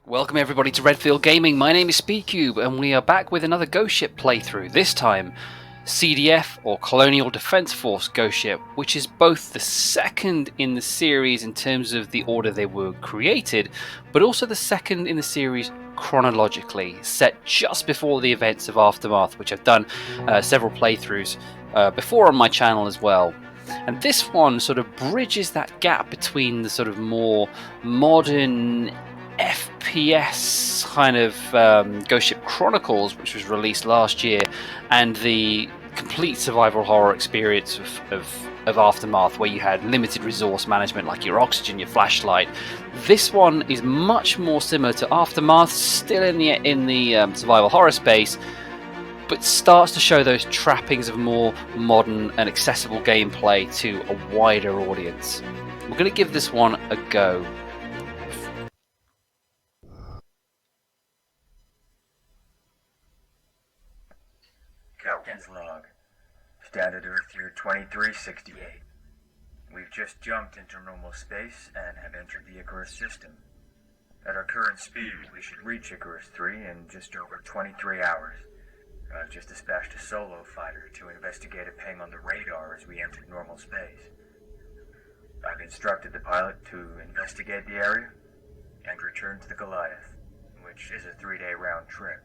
Welcome everybody to Redfield Gaming. My name is Speedcube and we are back with another Ghost Ship playthrough. This time CDF or Colonial Defense Force Ghost Ship, which is both the second in the series in terms of the order they were created, but also the second in the series chronologically, set just before the events of Aftermath, which I've done several playthroughs before on my channel as well. And this one sort of bridges that gap between the sort of more modern FPS kind of Ghost Ship Chronicles, which was released last year, and the complete survival horror experience of Aftermath, where you had limited resource management like your oxygen, your flashlight. This one is much more similar to Aftermath, still in the survival horror space, but starts to show those trappings of more modern and accessible gameplay to a wider audience. We're going to give this one a go. Captain's log. Standard Earth year 2368. We've just jumped into normal space and have entered the Icarus system. At our current speed, we should reach Icarus 3 in just over 23 hours. I've just dispatched a solo fighter to investigate a ping on the radar as we entered normal space. I've instructed the pilot to investigate the area and return to the Goliath, which is a 3-day round trip.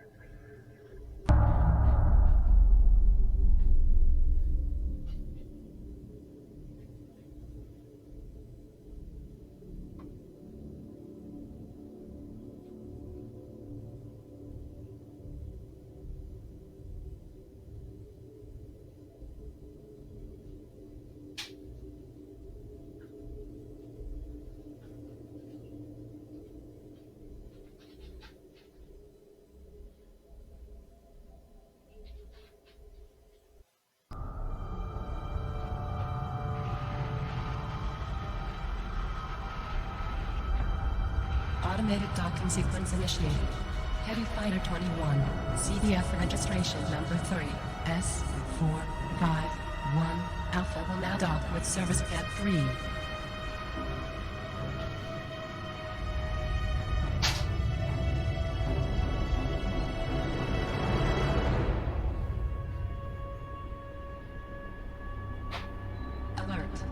Automated docking sequence initiated. Heavy Fighter 21, CDF registration number 3, S451, Alpha will now dock with Service Cat 3. Alert.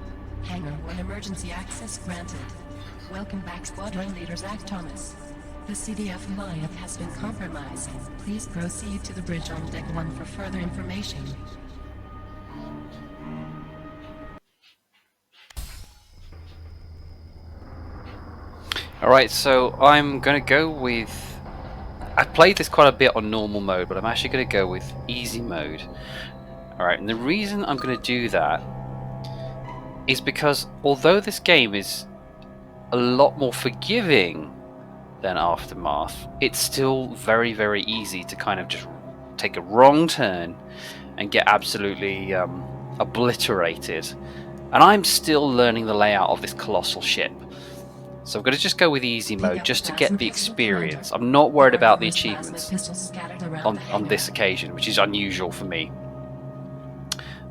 Hangar 1 emergency access granted. Welcome back, Squadron Leader Zak Thomas. The CDF Goliath has been compromised. Please proceed to the bridge on Deck 1 for further information. Alright, so I'm going to go with... I've played this quite a bit on normal mode, but I'm actually going to go with easy mode. Alright, and the reason I'm going to do that is because although this game is a lot more forgiving than Aftermath, it's still very, very easy to kind of just take a wrong turn and get absolutely obliterated. And I'm still learning the layout of this colossal ship. So I'm going to just go with easy mode just to get the experience. I'm not worried about the achievements on this occasion, which is unusual for me.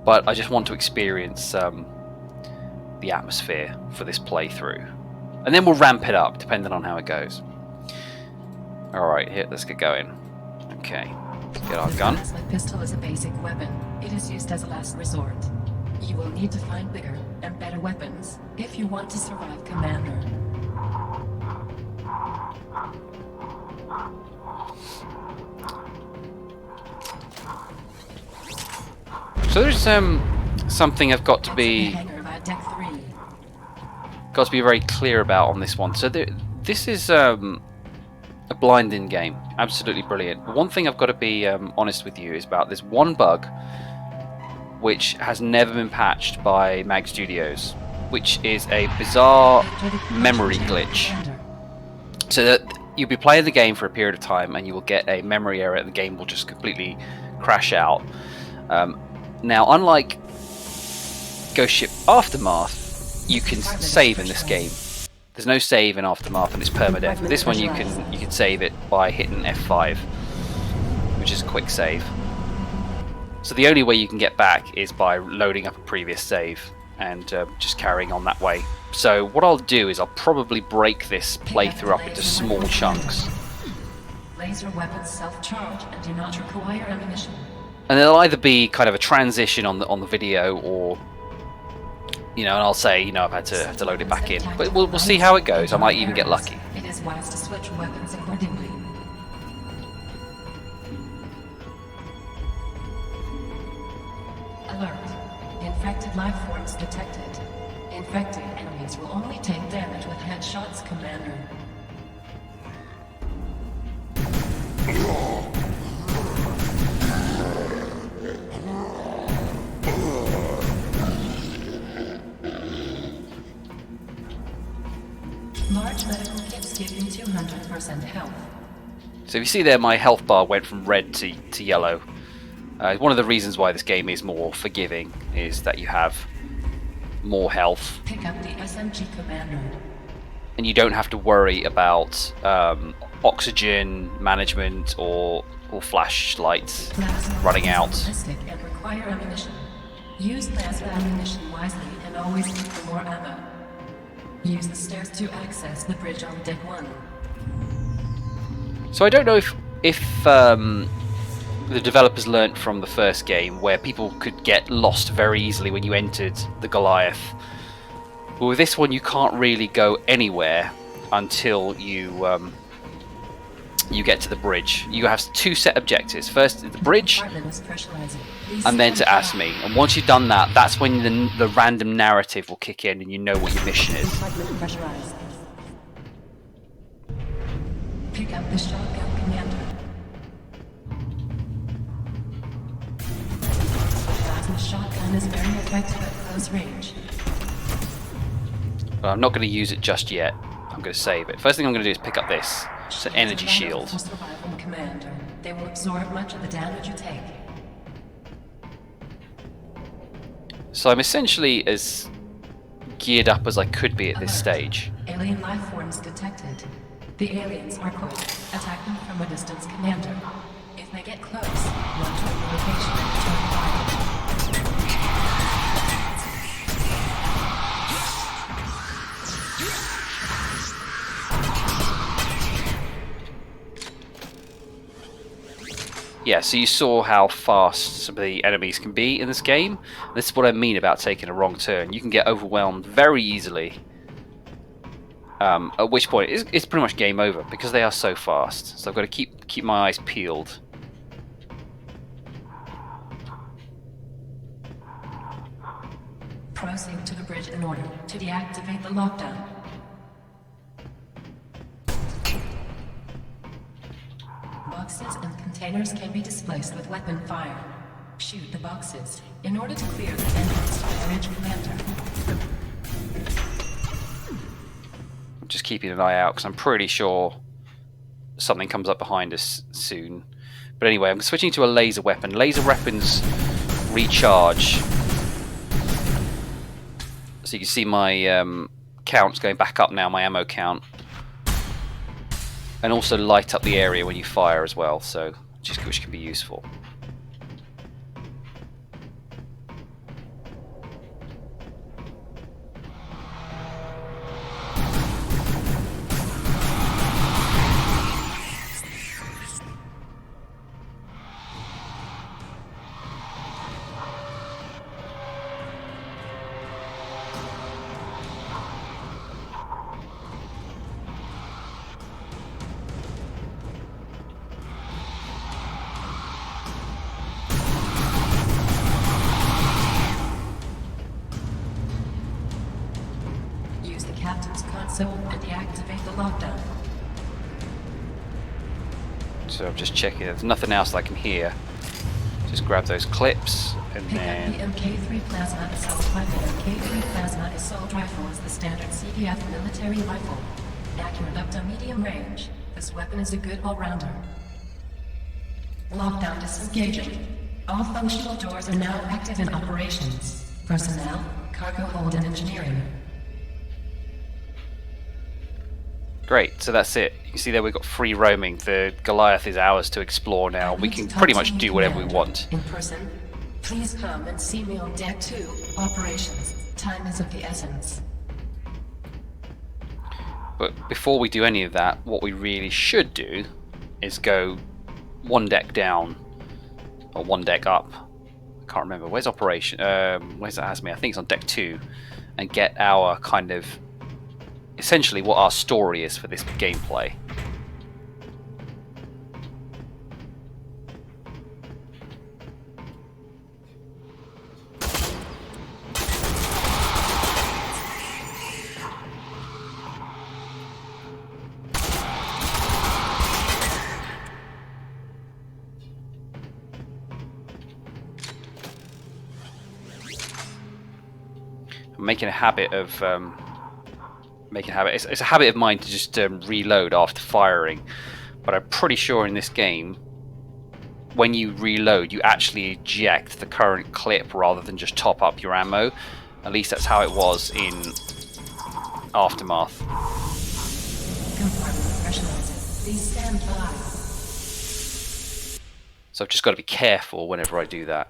But I just want to experience the atmosphere for this playthrough. And then we'll ramp it up, depending on how it goes. Alright, here, let's get going. Okay, let's get our gun. The pistol is a basic weapon. It is used as a last resort. You will need to find bigger and better weapons if you want to survive, Commander. So there's something I've got to be very clear about on this one. So this is a blinding game, absolutely brilliant. But one thing I've got to be honest with you is about this one bug which has never been patched by Mag Studios, which is a bizarre memory glitch. So that you'll be playing the game for a period of time and you will get a memory error and the game will just completely crash out. Now, unlike Ghost Ship Aftermath, you can save in this game. There's no save in Aftermath and it's permadeath. This one you can save it by hitting F5, which is a quick save. So the only way you can get back is by loading up a previous save and just carrying on that way. So what I'll do is I'll probably break this playthrough up into small chunks. Laser weapons self-charge and do not require ammunition. And it'll either be kind of a transition on the video, or and I'll say, I've had to load it back in. But we'll see how it goes. I might even get lucky. It is wise to switch weapons accordingly. Alert. Infected life forms detected. Infected enemies will only take damage with headshots, Commander. Large medical kits give you 200% health. So if you see there, my health bar went from red to yellow. One of the reasons why this game is more forgiving is that you have more health. Pick up the SMG, Commander. And you don't have to worry about oxygen management or flashlights running out. And require ammunition. Use plasma ammunition wisely and always look for more ammo. Use the stairs to access the bridge on deck 1. So I don't know if the developers learnt from the first game, where people could get lost very easily when you entered the Goliath. But with this one, you can't really go anywhere until you get to the bridge. You have 2 set objectives. First, the bridge, and then to Asmi. And once you've done that, that's when the random narrative will kick in and you know what your mission is. Pick up the shotgun, Commander. The plasma shotgun is very effective at close range. But I'm not going to use it just yet. I'm going to save it. First thing I'm going to do is pick up this. It's an energy shield. For survival, Commander. They will absorb much of the damage you take. So I'm essentially as geared up as I could be at this stage. Alien life forms detected. The aliens are quick. Attack them from a distance, Commander. If they get close, launch a location and return fire. Yeah, so you saw how fast some of the enemies can be in this game. This is what I mean about taking a wrong turn. You can get overwhelmed very easily. At which point it's pretty much game over because they are so fast. So I've got to keep my eyes peeled. Proceed to the bridge in order to deactivate the lockdown. Boxes and containers can be displaced with weapon fire. Shoot the boxes in order to clear the entrance to the bridge, Commander. I'm just keeping an eye out because I'm pretty sure something comes up behind us soon. But anyway, I'm switching to a laser weapon. Laser weapons recharge. So you can see my count's going back up now, my ammo count. And also light up the area when you fire as well, so which can be useful. Captain's console and deactivate the lockdown. So I'm just checking. There's nothing else I can hear. Just grab those clips and then. Pick up the MK3 plasma assault rifle. MK3 plasma assault rifle is the standard CDF military rifle. Accurate up to medium range. This weapon is a good all-rounder. Lockdown disengaging. All functional doors are now active in operations. Personnel, cargo hold, and engineering. Great, so that's it. You see there we've got free roaming. The Goliath is ours to explore now. We can pretty much do whatever we want. In person, please come and see me on Deck 2, operations. Time is of the essence. But before we do any of that, what we really should do is go one deck down, or one deck up. I can't remember. Where's Operation? Where's that has me? I think it's on deck 2, and get our kind of essentially what our story is for this gameplay. I'm making a habit of it's a habit of mine to just reload after firing, but I'm pretty sure in this game when you reload you actually eject the current clip rather than just top up your ammo. At least that's how it was in Aftermath. Please stand by. So I've just got to be careful whenever I do that.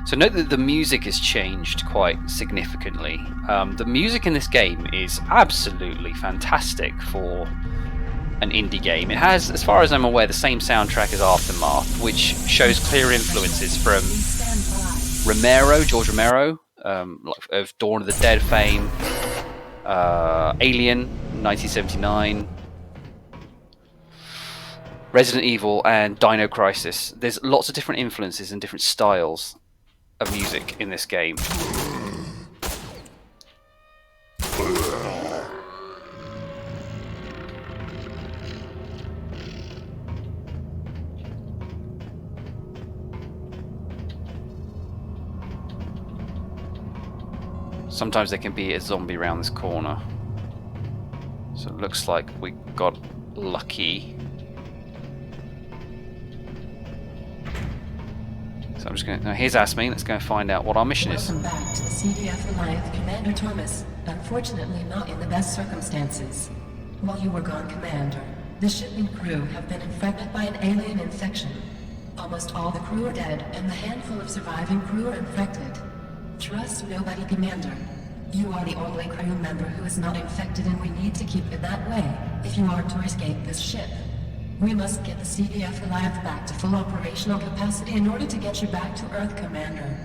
So note that the music has changed quite significantly. The music in this game is absolutely fantastic for an indie game. It has, as far as I'm aware, the same soundtrack as Aftermath, which shows clear influences from George Romero, of Dawn of the Dead fame, Alien, 1979, Resident Evil, and Dino Crisis. There's lots of different influences and different styles of music in this game. Sometimes there can be a zombie around this corner. So it looks like we got lucky. So I'm just going to... Now here's Asmi. Let's go and find out what our mission is. Welcome back to the CDF Goliath, Commander Thomas. Unfortunately, not in the best circumstances. While you were gone, Commander, the ship and crew have been infected by an alien infection. Almost all the crew are dead, and the handful of surviving crew are infected. Trust nobody, Commander. You are the only crew member who is not infected, and we need to keep it that way if you are to escape this ship. We must get the CDF Goliath back to full operational capacity in order to get you back to Earth, Commander.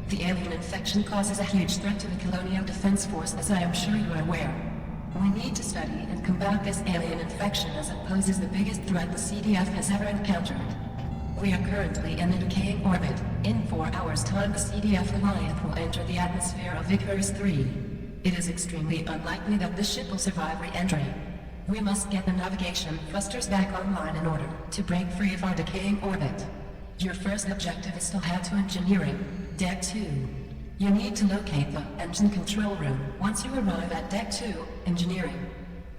The alien infection causes a huge threat to the Colonial Defense Force, as I am sure you are aware. We need to study and combat this alien infection, as it poses the biggest threat the CDF has ever encountered. We are currently in a decaying orbit. In 4 hours' time, the CDF Goliath will enter the atmosphere of Icarus 3. It is extremely unlikely that the ship will survive re-entry. We must get the navigation thrusters back online in order to break free of our decaying orbit. Your first objective is to head to engineering, Deck 2. You need to locate the engine control room once you arrive at Deck 2, engineering.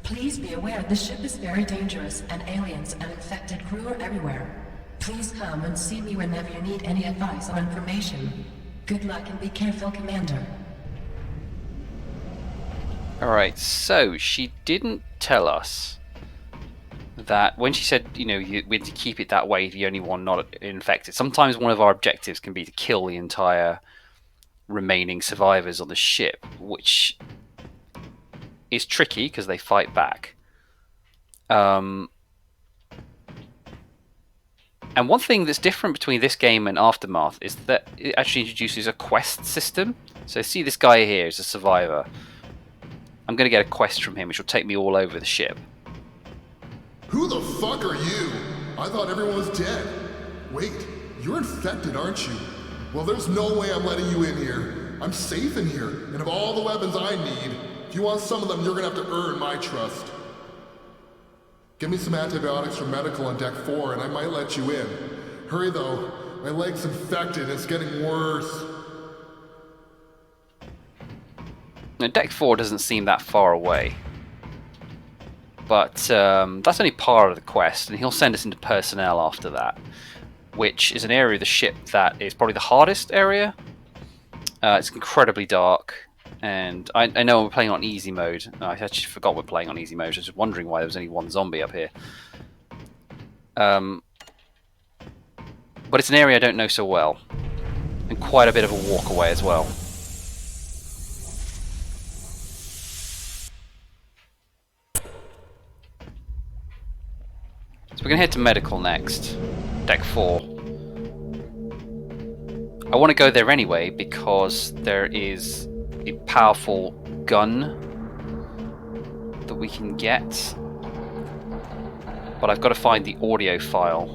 Please be aware the ship is very dangerous and aliens and infected crew are everywhere. Please come and see me whenever you need any advice or information. Good luck and be careful, Commander. Alright, so she didn't tell us that when she said, you know, we had to keep it that way, the only one not infected. Sometimes one of our objectives can be to kill the entire remaining survivors on the ship, which is tricky because they fight back. And one thing that's different between this game and Aftermath is that it actually introduces a quest system. So see this guy here is a survivor. I'm going to get a quest from him, which will take me all over the ship. Who the fuck are you? I thought everyone was dead. Wait, you're infected, aren't you? Well, there's no way I'm letting you in here. I'm safe in here, and of all the weapons I need, if you want some of them, you're going to have to earn my trust. Give me some antibiotics from medical on Deck 4, and I might let you in. Hurry, though. My leg's infected, and it's getting worse. Now, Deck 4 doesn't seem that far away, but that's only part of the quest, and he'll send us into personnel after that, which is an area of the ship that is probably the hardest area. It's incredibly dark, and I know we're playing on easy mode. I actually forgot we're playing on easy mode. I was just wondering why there was only one zombie up here. But it's an area I don't know so well, and quite a bit of a walk away as well. So we're going to head to medical next, deck 4. I want to go there anyway because there is a powerful gun that we can get, but I've got to find the audio file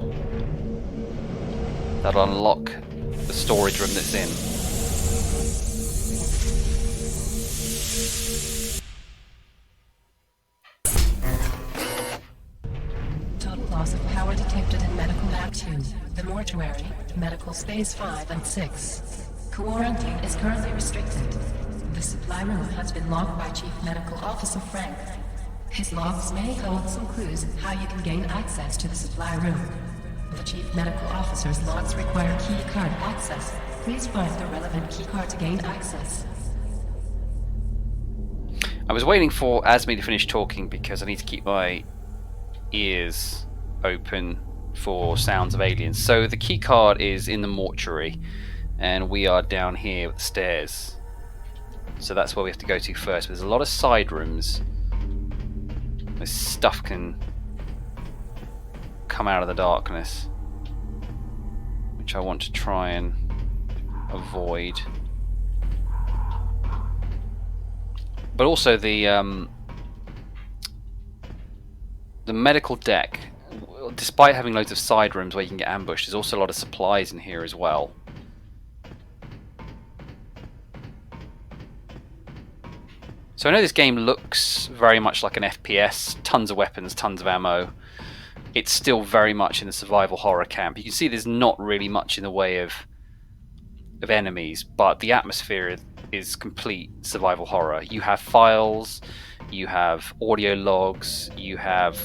that'll unlock the storage room that's in. Total loss of power detected in Medical Lab 2, the mortuary, Medical Space 5 and 6. Quarantine is currently restricted. The supply room has been logged by Chief Medical Officer Frank. His logs may hold some clues how you can gain access to the supply room. The Chief Medical Officer's logs require key card access. Please find the relevant key card to gain access. I was waiting for Asmi to finish talking because I need to keep my ears open for sounds of aliens. So the key card is in the mortuary, and we are down here with the stairs. So that's where we have to go to first. There's a lot of side rooms where stuff can come out of the darkness, which I want to try and avoid. But also the medical deck, despite having loads of side rooms where you can get ambushed, there's also a lot of supplies in here as well. So I know this game looks very much like an FPS, tons of weapons, tons of ammo. It's still very much in the survival horror camp. You can see there's not really much in the way of enemies, but the atmosphere is complete survival horror. You have files, you have audio logs, you have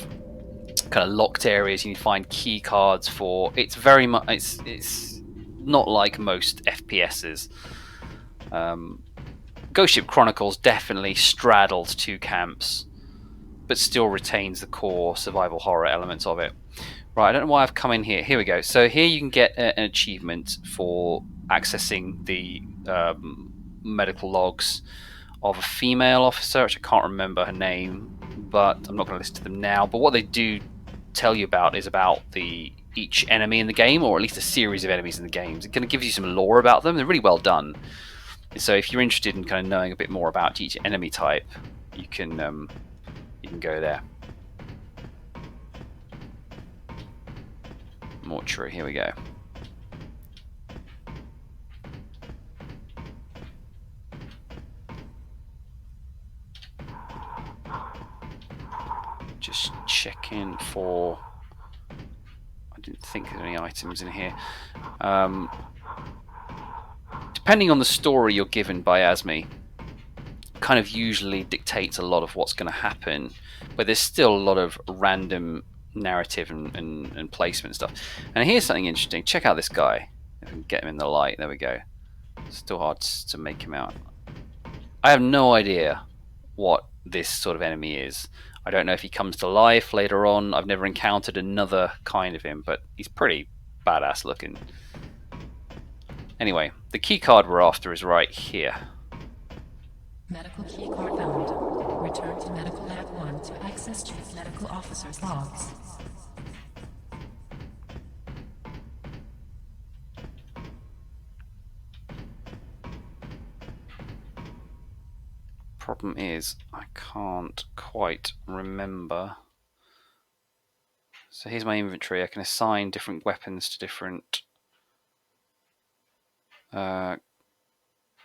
kind of locked areas, you find key cards for. It's very much, it's not like most FPSs. Ghostship Chronicles definitely straddles two camps, but still retains the core survival horror elements of it. Right, I don't know why I've come in here. Here we go. So here you can get an achievement for accessing the medical logs of a female officer, which I can't remember her name, but I'm not going to listen to them now. But what they do tell you about is about each enemy in the game, or at least a series of enemies in the games. It kind of gives you some lore about them. They're really well done. So if you're interested in kind of knowing a bit more about each enemy type, you can go there. Mortuary, here we go. Just checking for. I didn't think there's any items in here. Depending on the story you're given by Asmi, kind of usually dictates a lot of what's going to happen, but there's still a lot of random narrative and placement stuff. And here's something interesting. Check out this guy. If we can get him in the light, there we go. Still hard to make him out. I have no idea what this sort of enemy is. I don't know if he comes to life later on. I've never encountered another kind of him, but he's pretty badass looking. Anyway, the key card we're after is right here. Medical key card found. Return to Medical Lab 1 to access Chief Medical Officer's logs. Problem is, I can't quite remember. So here's my inventory. I can assign different weapons to different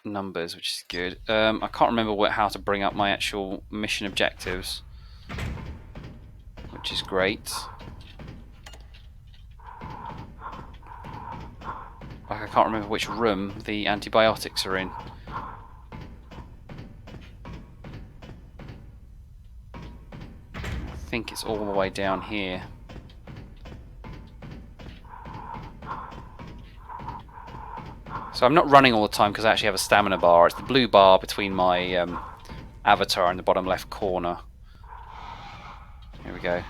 numbers, which is good. I can't remember how to bring up my actual mission objectives, which is great. Like, I can't remember which room the antibiotics are in. I think it's all the way down here. So I'm not running all the time because I actually have a stamina bar. It's the blue bar between my avatar in the bottom left corner. Here we go.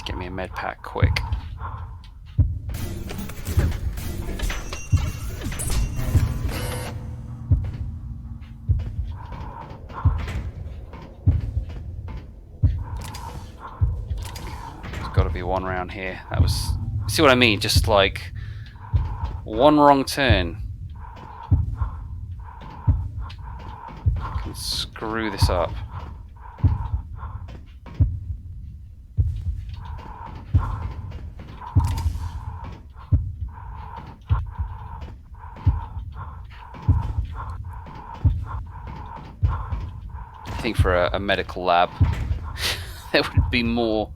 Get me a med pack quick. There's got to be one around here. That was... See what I mean? Just like one wrong turn can screw this up. I think for a medical lab there would be more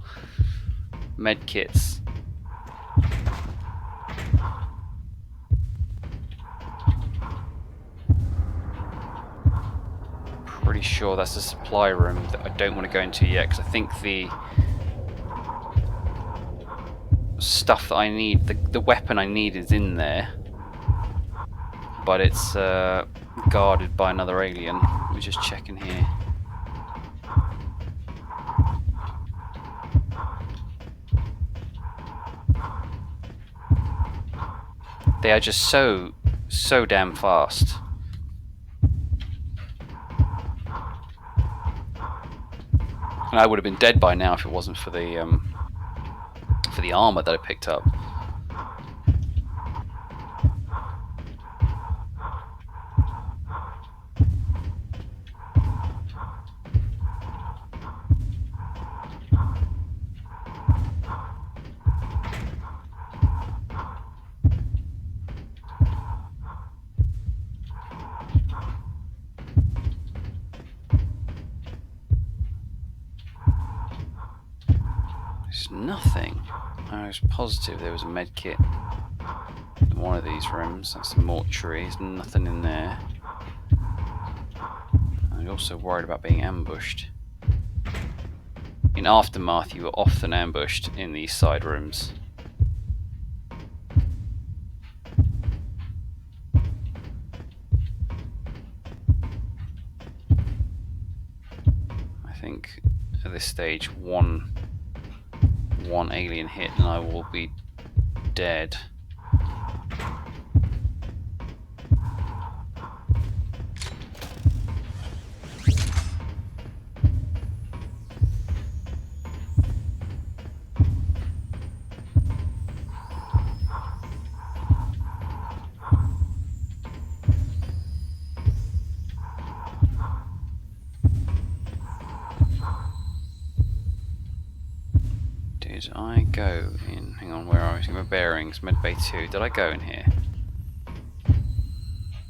med kits. Pretty sure that's the supply room that I don't want to go into yet, because I think the stuff that I need, the weapon I need is in there, but it's guarded by another alien. Let me just check in here. They are just so damn fast. And I would have been dead by now if it wasn't for the armor that I picked up. There's nothing. I was positive there was a med kit in one of these rooms. That's the mortuary. There's nothing in there. I'm also worried about being ambushed. In Aftermath, you were often ambushed in these side rooms. I think at this stage, one alien hit and I will be dead. Did I go in? Hang on, where are we? My bearings, medbay 2. Did I go in here?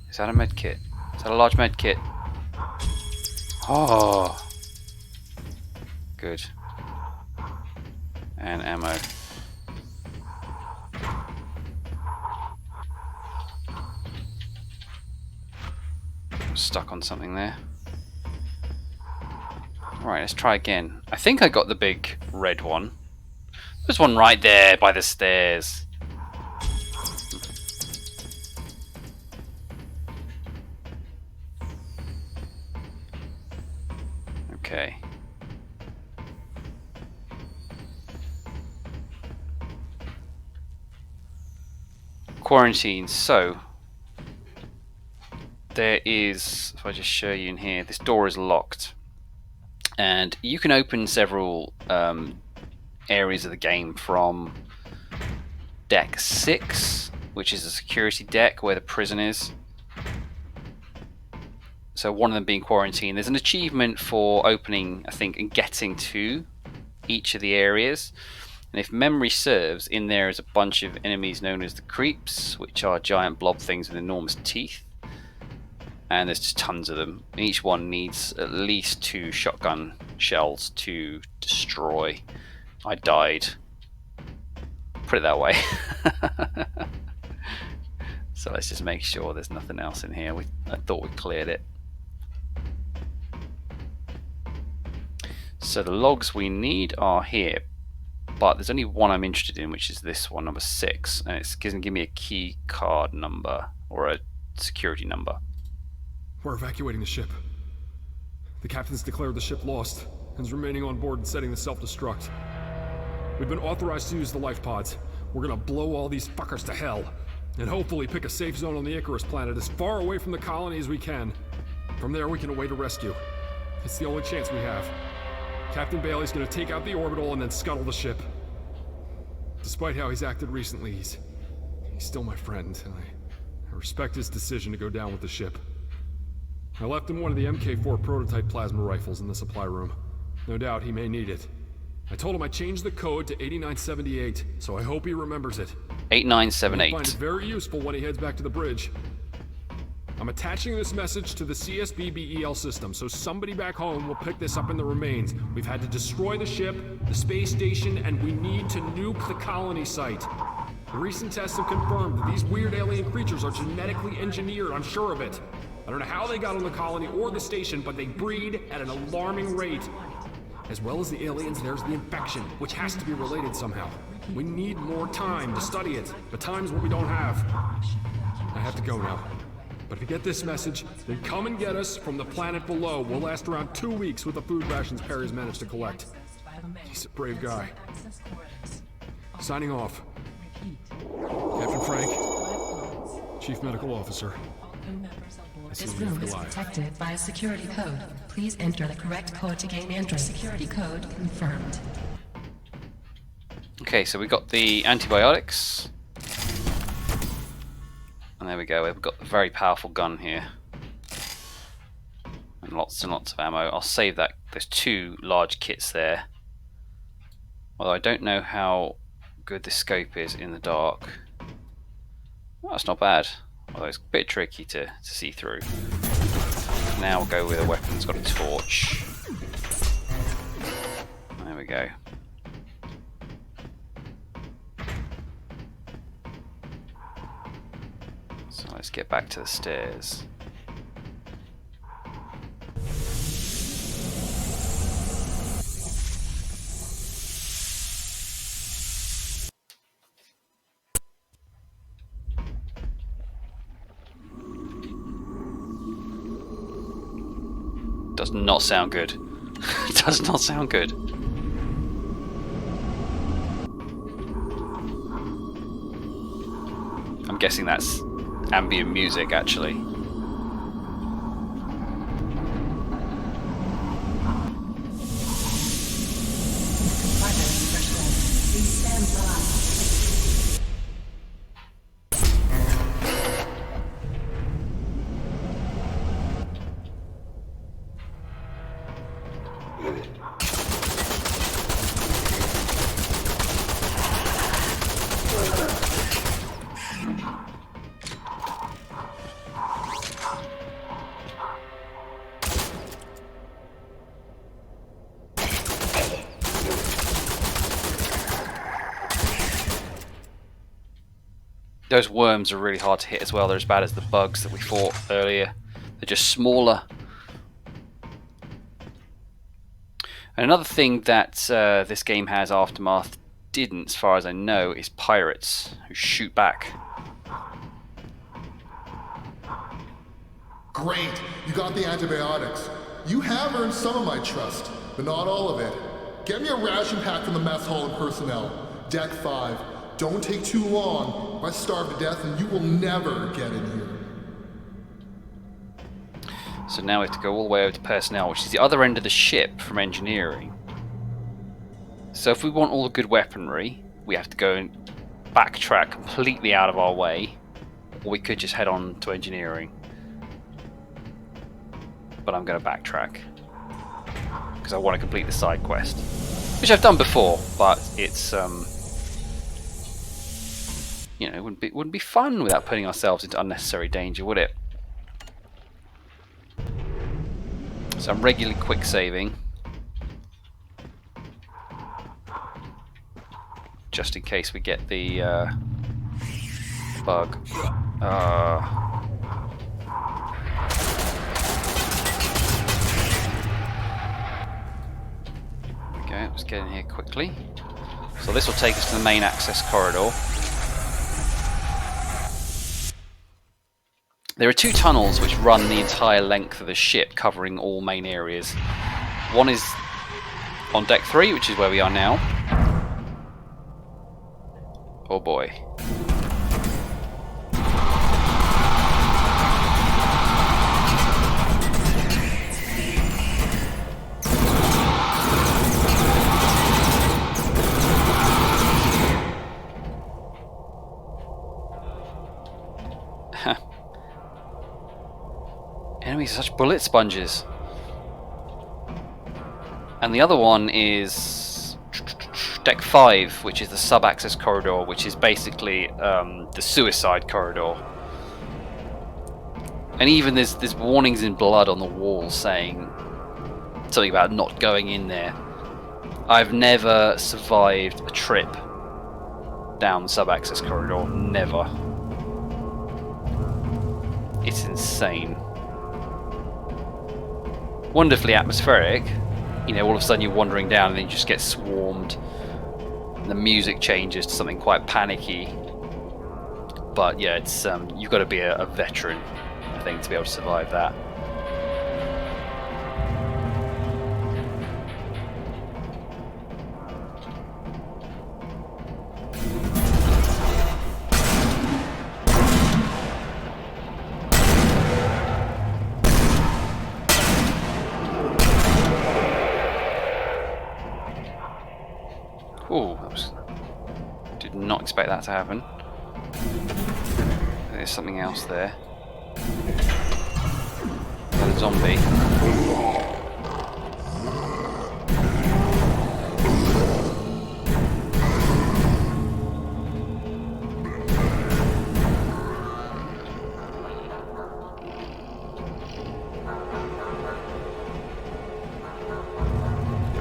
Is that a med kit? Is that a large med kit? Oh, good. And ammo. I'm stuck on something there. Alright, let's try again. I think I got the big red one. There's one right there by the stairs. Okay. Quarantine. So there is, if I just show you in here, this door is locked. And you can open several areas of the game from deck 6, which is a security deck where the prison is. So one of them being quarantine. There's an achievement for opening, I think, and getting to each of the areas. And if memory serves, in there is a bunch of enemies known as the creeps, which are giant blob things with enormous teeth. And there's just tons of them. And each one needs at least 2 shotgun shells to destroy. I died. Put it that way. So let's just make sure there's nothing else in here. I thought we cleared it. So the logs we need are here, but there's only one I'm interested in, which is this one, number 6, and it's going to give me a key card number or a security number. We're evacuating the ship. The captain's declared the ship lost and is remaining on board and setting the self-destruct. We've been authorized to use the life pods. We're gonna blow all these fuckers to hell. And hopefully pick a safe zone on the Icarus planet as far away from the colony as we can. From there, we can await a rescue. It's the only chance we have. Captain Bailey's gonna take out the orbital and then scuttle the ship. Despite how he's acted recently, he's still my friend, and I respect his decision to go down with the ship. I left him one of the MK4 prototype plasma rifles in the supply room. No doubt he may need it. I told him I changed the code to 8978, so I hope he remembers it. 8978. He'll find it very useful when he heads back to the bridge. I'm attaching this message to the CSB-BEL system, so somebody back home will pick this up in the remains. We've had to destroy the ship, the space station, and we need to nuke the colony site. The recent tests have confirmed that these weird alien creatures are genetically engineered, I'm sure of it. I don't know how they got on the colony or the station, but they breed at an alarming rate. As well as the aliens, there's the infection, which has to be related somehow. We need more time to study it, but time's what we don't have. I have to go now. But if you get this message, then come and get us from the planet below. We'll last around 2 weeks with the food rations Perry's managed to collect. He's a brave guy. Signing off. Captain Frank, Chief Medical Officer. This room is protected by a security code. Please enter the correct code to gain entry. Security code confirmed. Okay, so we got the antibiotics. And there we go, we've got a very powerful gun here. And lots of ammo. I'll save that. There's 2 large kits there. Although I don't know how good the scope is in the dark. Well, that's not bad. Although it's a bit tricky to see through. Now we'll go with a weapon that's got a torch. There we go. So let's get back to the stairs. Does not sound good. Does not sound good. I'm guessing that's ambient music, actually. Please stand by. Those worms are really hard to hit as well. They're as bad as the bugs that we fought earlier. They're just smaller. And another thing that this game has Aftermath didn't, as far as I know, is pirates who shoot back. Great, you got the antibiotics. You have earned some of my trust, but not all of it. Get me a ration pack from the mess hall and personnel. Deck 5. Don't take too long. If I starve to death, and you will never get in here. So now we have to go all the way over to personnel, which is the other end of the ship from engineering. So if we want all the good weaponry, we have to go and backtrack completely out of our way, or we could just head on to engineering. But I'm going to backtrack because I want to complete the side quest, which I've done before, but it's you know, it wouldn't be fun without putting ourselves into unnecessary danger, would it? So I'm regularly quick saving, just in case we get the bug. Okay, let's get in here quickly. So this will take us to the main access corridor. There are 2 tunnels which run the entire length of the ship, covering all main areas. One is on deck 3, which is where we are now, Oh boy. Enemies are such bullet sponges. And the other one is Deck 5, which is the sub-access corridor, which is basically the suicide corridor. And even there's warnings in blood on the wall saying something about not going in there. I've never survived a trip down the sub-access corridor. Never. It's insane. Wonderfully atmospheric. You know, all of a sudden you're wandering down and then you just get swarmed. And the music changes to something quite panicky. But yeah, it's you've got to be a veteran, I think, to be able to survive that. Ooh, did not expect that to happen. There's something else there. Another zombie.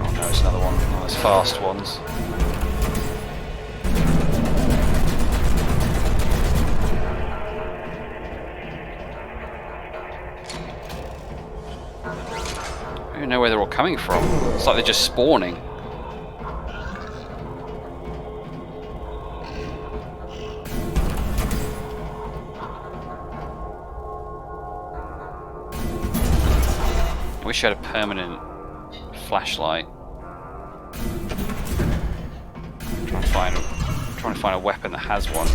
Oh no, it's another one. One of those fast ones. I don't even know where they're all coming from. It's like they're just spawning. I wish I had a permanent flashlight. I'm trying to find a weapon that has one.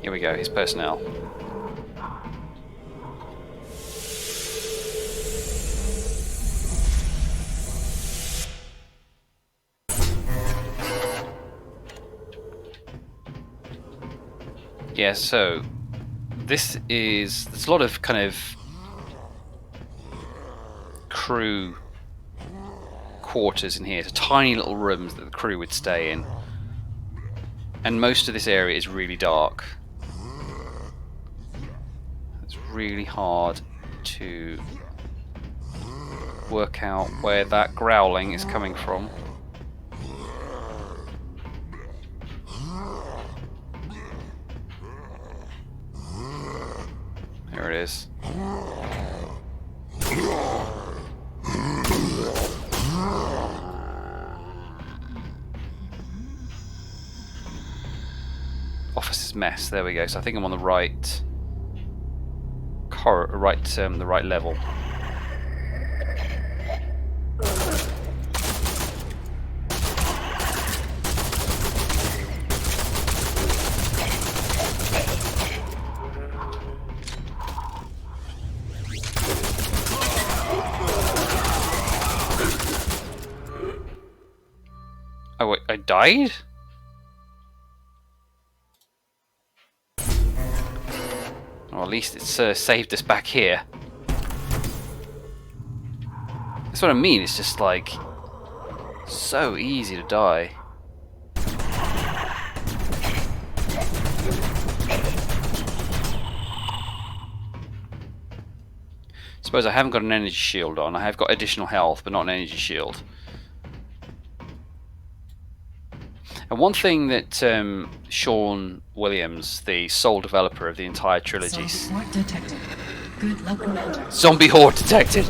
Here we go, his personnel. Yeah, so there's a lot of kind of crew quarters in here. So tiny little rooms that the crew would stay in. And most of this area is really dark. It's really hard to work out where that growling is coming from. There it is. Officer's mess. There we go. So I think I'm on the right, the right level. Oh wait, I died? Well, at least it's saved us back here. That's what I mean, it's just like so easy to die. Suppose I haven't got an energy shield on. I have got additional health, but not an energy shield. And one thing that Sean Williams, the sole developer of the entire trilogy... Zombie horde detected. Good luck, Commander. Zombie horde detected!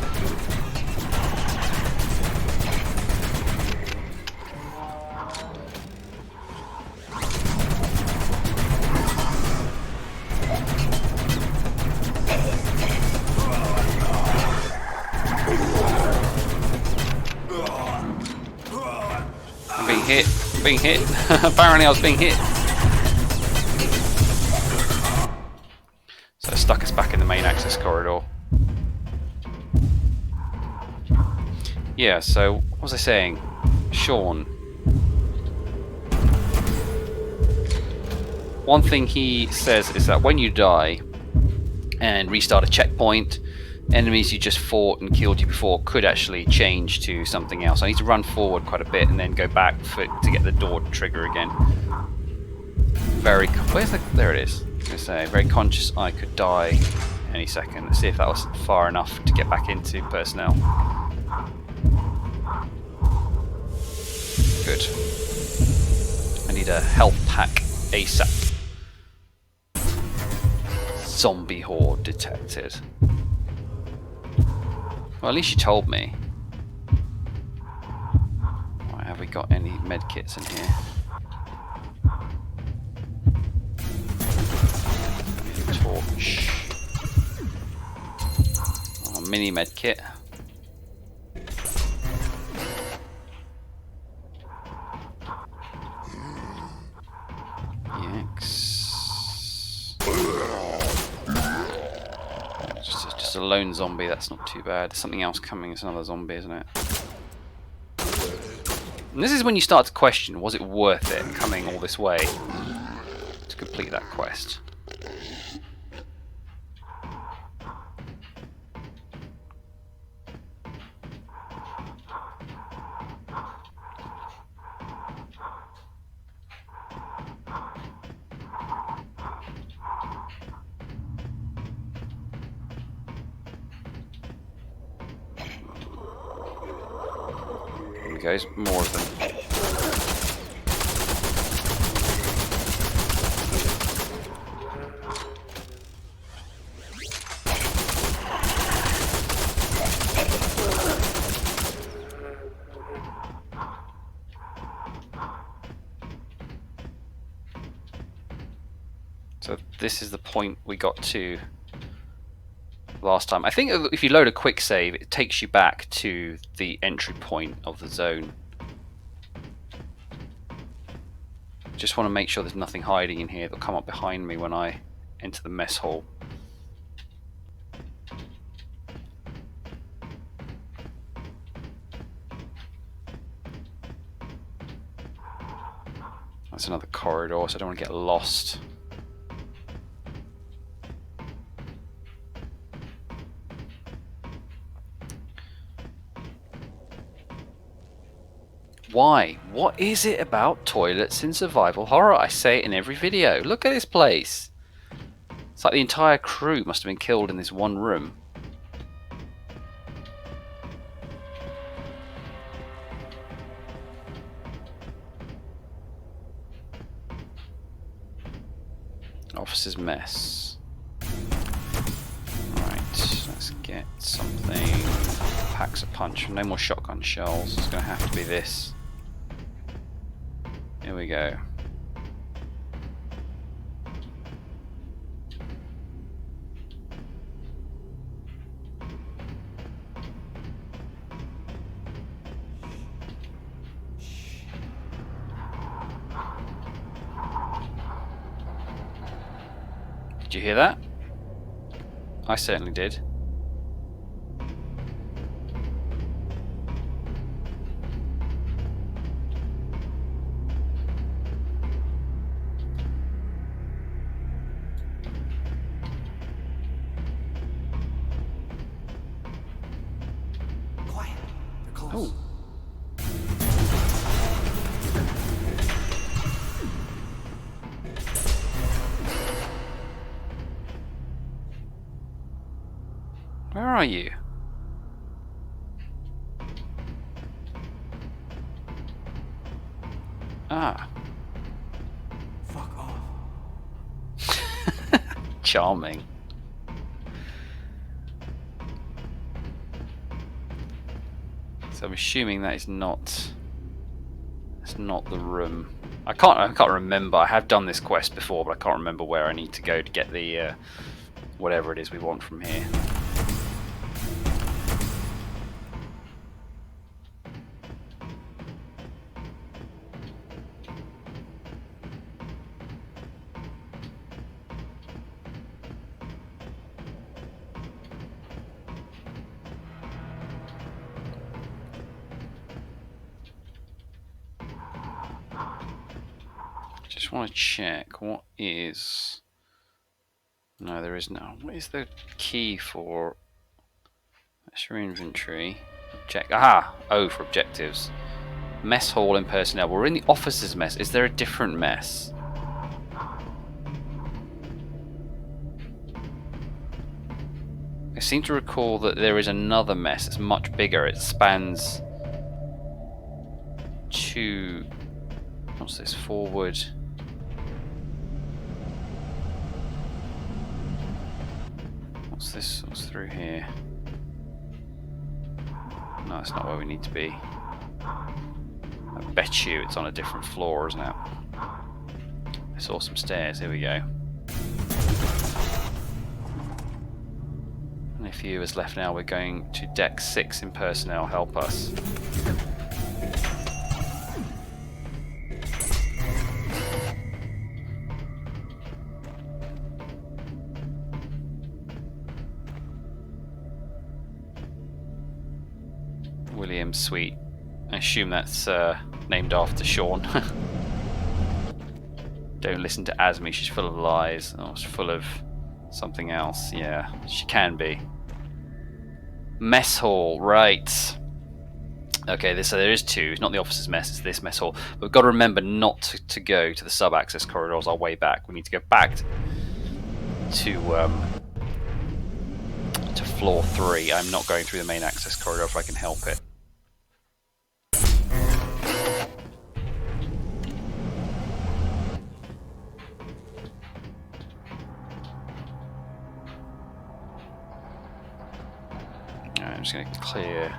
hit. Being hit. Apparently I was being hit. So it stuck us back in the main access corridor. Yeah, so what was I saying? Sean. One thing he says is that when you die and restart a checkpoint, enemies you just fought and killed you before could actually change to something else. I need to run forward quite a bit and then go back to get the door to trigger again. Where's the... There it is. I was going to say, very conscious I could die any second. Let's see if that was far enough to get back into personnel. Good. I need a health pack ASAP. Zombie horde detected. Well, at least you told me. Right, have we got any medkits in here? Torch. Oh, mini medkit. Just a lone zombie, that's not too bad. There's something else coming, it's another zombie, isn't it? And this is when you start to question, was it worth it coming all this way to complete that quest? Goes more of them. So this is the point we got to last time. I think if you load a quick save, it takes you back to the entry point of the zone. Just want to make sure there's nothing hiding in here that'll come up behind me when I enter the mess hall. That's another corridor, so I don't want to get lost. Why? What is it about toilets in survival horror? I say it in every video. Look at this place. It's like the entire crew must have been killed in this one room. Officer's mess. Right, let's get something. Packs a punch. No more shotgun shells. It's going to have to be this. Here we go. Did you hear that? I certainly did. Oh. Where are you? Ah. Fuck off. Charming. So I'm assuming that is not. It's not the room. I can't remember. I have done this quest before, but I can't remember where I need to go to get the whatever it is we want from here. Just want to check what is. No, there is no. What is the key for? That's your inventory. Check. Aha! O for objectives. Mess hall and personnel. We're in the officers' mess. Is there a different mess? I seem to recall that there is another mess. It's much bigger. It spans two. What's this? Forward. What's this? What's through here? No, it's not where we need to be. I bet you it's on a different floor, isn't it? I saw some stairs. Here we go. Only a few of us left now. We're going to deck 6 in personnel. Help us. William Sweet. I assume that's named after Sean. Don't listen to Asmi, she's full of lies. Oh, she's full of something else. Yeah, she can be. Mess hall, right. Okay, so there is 2. It's not the officers' mess, it's this mess hall. But we've got to remember not to go to the sub-access corridors our way back. We need to go back to floor 3. I'm not going through the main access corridor if I can help it. I'm just going to clear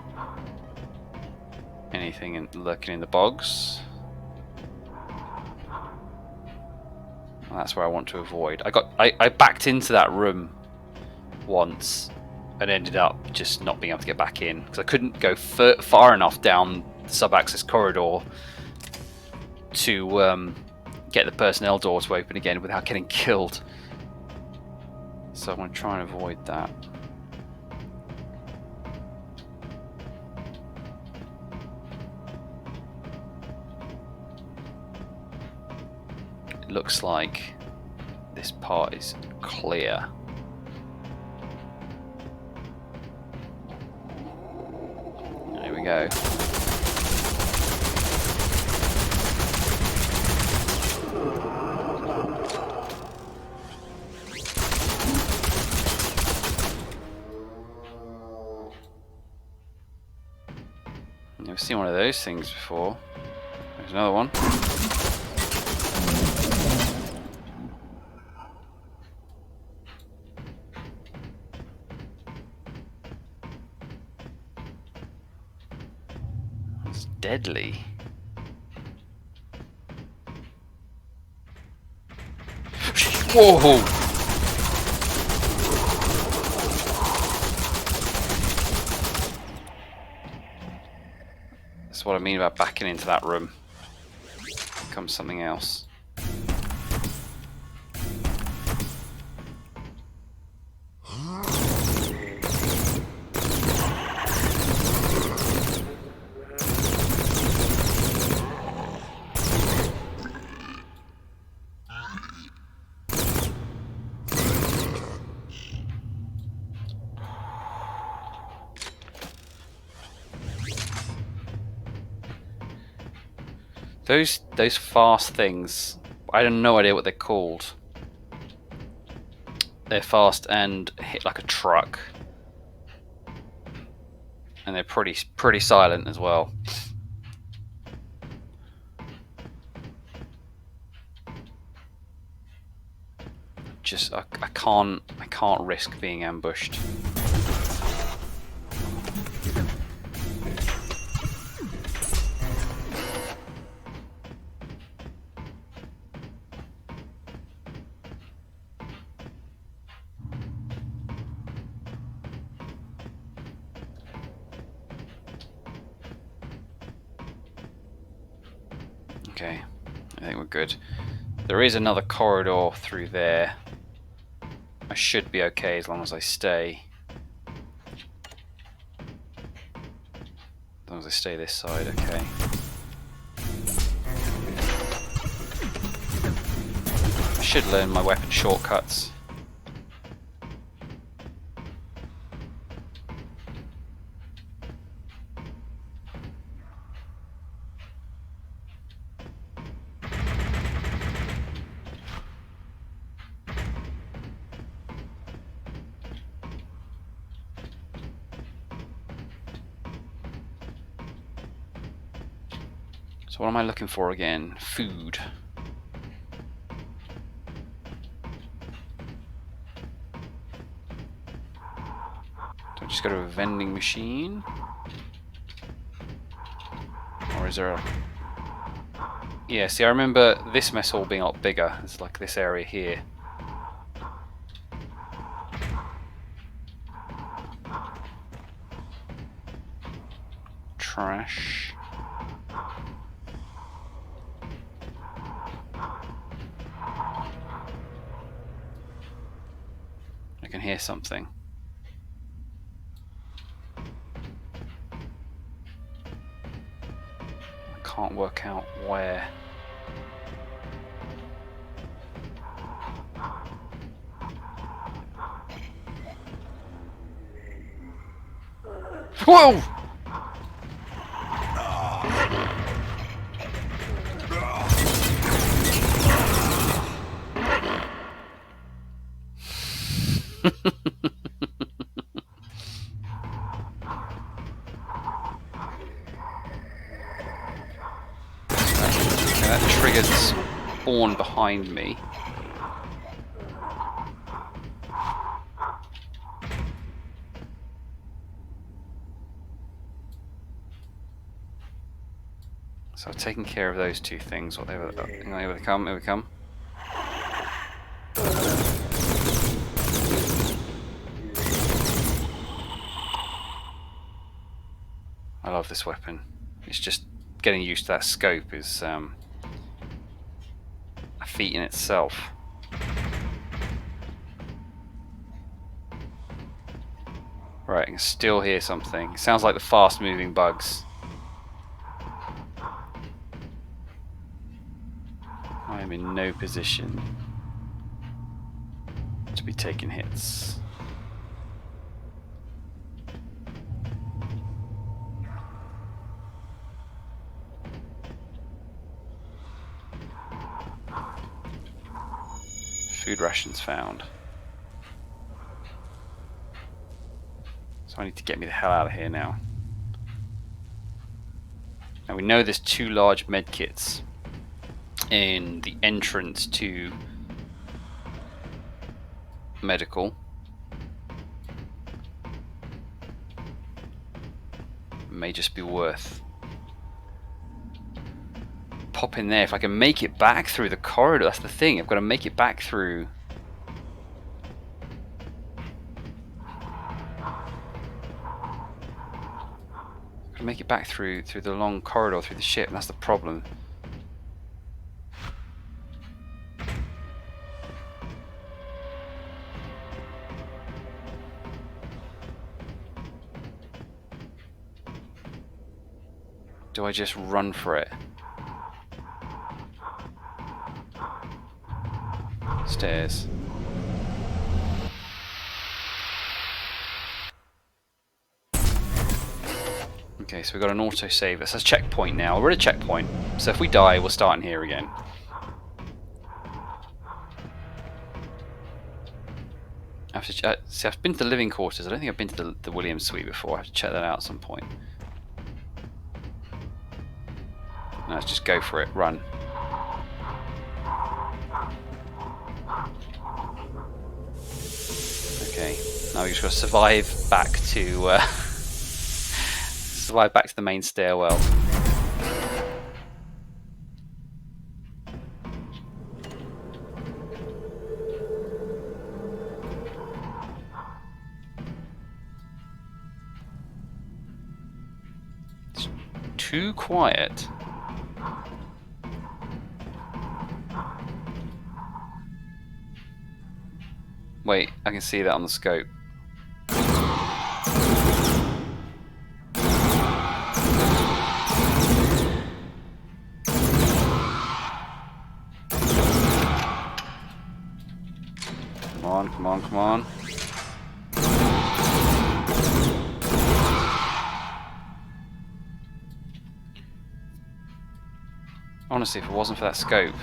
anything lurking in the bogs. Well, that's where I want to avoid. I backed into that room once and ended up just not being able to get back in because I couldn't go far enough down the sub-access corridor to get the personnel door to open again without getting killed. So I'm going to try and avoid that. It looks like this part is clear. There we go. Never seen one of those things before. There's another one. Deadly. Whoa! That's what I mean about backing into that room. Here comes something else. Those fast things, I have no idea what they're called. They're fast and hit like a truck, and they're pretty silent as well. Just I can't risk being ambushed. Okay, I think we're good. There is another corridor through there. I should be okay as long as I stay. As long as I stay this side, okay. should learn my weapon shortcuts. So what am I looking for again? Food. Do I just go to a vending machine? Or is there a... Yeah, see, I remember this mess hall being a lot bigger. It's like this area here. Trash. I can hear something. I can't work out where. Whoa! That triggered spawn behind me. So I've taken care of those two things. Whatever. Here they come. Here we come. I love this weapon. It's just getting used to that scope is a feat in itself. Right, I can still hear something. It sounds like the fast-moving bugs. I am in no position to be taking hits. Food rations found. So I need to get me the hell out of here now. Now we know there's 2 large medkits in the entrance to medical. May just be worth pop in there. If I can make it back through the corridor, that's the thing. I've got to make it back through. I've got to make it back through the long corridor through the ship, and that's the problem. Do I just run for it? Stairs. Okay, so we've got an autosave. It says checkpoint now. We're at a checkpoint. So if we die, we'll start in here again. I have to see, I've been to the living quarters. I don't think I've been to the Williams suite before. I have to check that out at some point. No, let's just go for it. Run. Okay, now we just got to survive back to the main stairwell. It's too quiet. Wait, I can see that on the scope. on, come on, come on. Honestly, if it wasn't for that scope.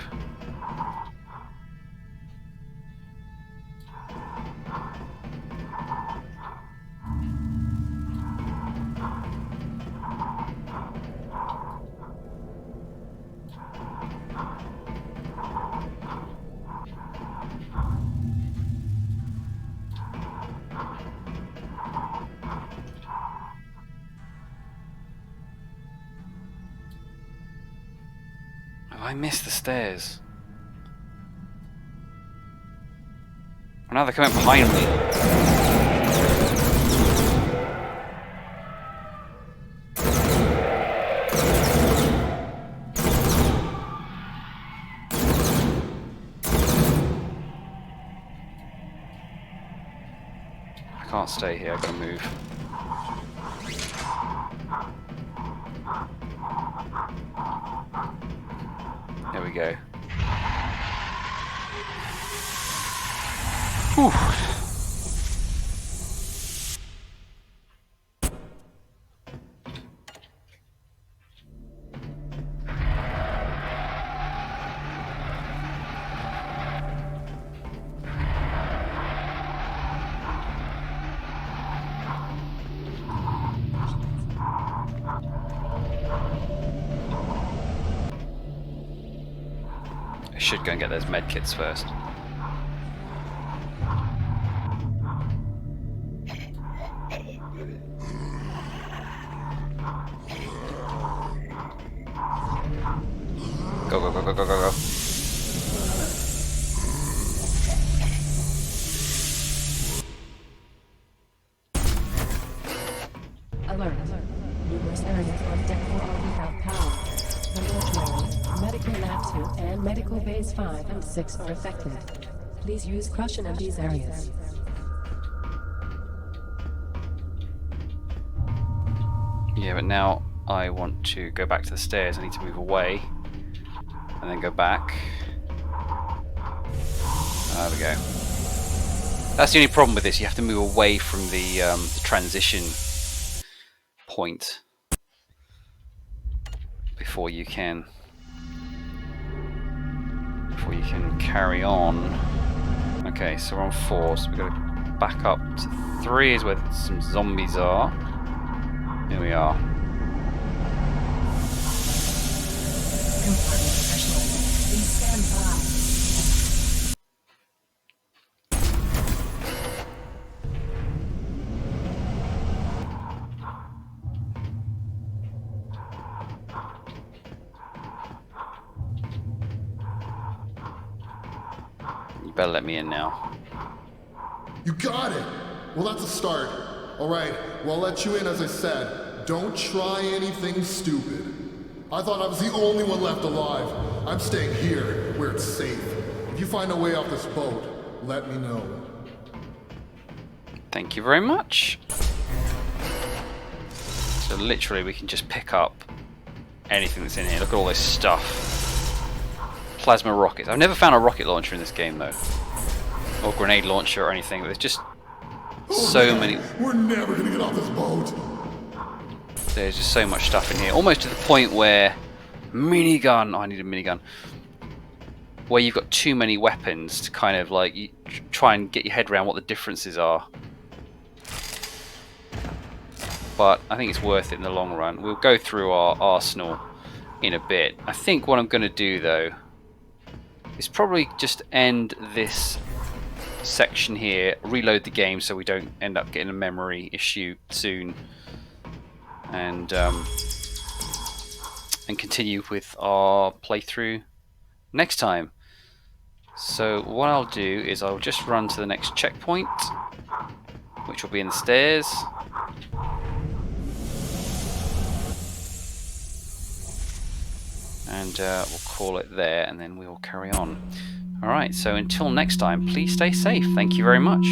I missed the stairs. Oh, now they're coming behind me. I can't stay here, I gotta move. There we go. Whew. I should go and get those medkits first. Go, go, go, go, go, go, go. Alert. Numerous areas on deck 4 are without power. Unfortunately, Medical Lab 2 and Medical Bays 5 and 6 are affected. Please use caution in these areas. Yeah, but now I want to go back to the stairs. I need to move away and then go back. There we go. That's the only problem with this. You have to move away from the transition point before you can carry on. Okay, so we're on 4, so we've got to back up to 3 is where some zombies are. Here we are. Compartment specialist, please stand by. You better let me in now. You got it! Well, that's a start. Alright, well, I'll let you in as I said. Don't try anything stupid. I thought I was the only one left alive. I'm staying here, where it's safe. If you find a way off this boat, let me know. Thank you very much. So literally we can just pick up anything that's in here. Look at all this stuff. Plasma rockets. I've never found a rocket launcher in this game though. Or grenade launcher or anything, but there's just so many. We're never gonna get off this boat. There's just so much stuff in here. Almost to the point where minigun. Oh, I need a minigun. Where you've got too many weapons to kind of like you try and get your head around what the differences are. But I think it's worth it in the long run. We'll go through our arsenal in a bit. I think what I'm going to do though is probably just end this section here, reload the game so we don't end up getting a memory issue soon, and continue with our playthrough next time. So what I'll do is I'll just run to the next checkpoint, which will be in the stairs. And we'll call it there, and then we will carry on. Alright, so until next time, please stay safe. Thank you very much.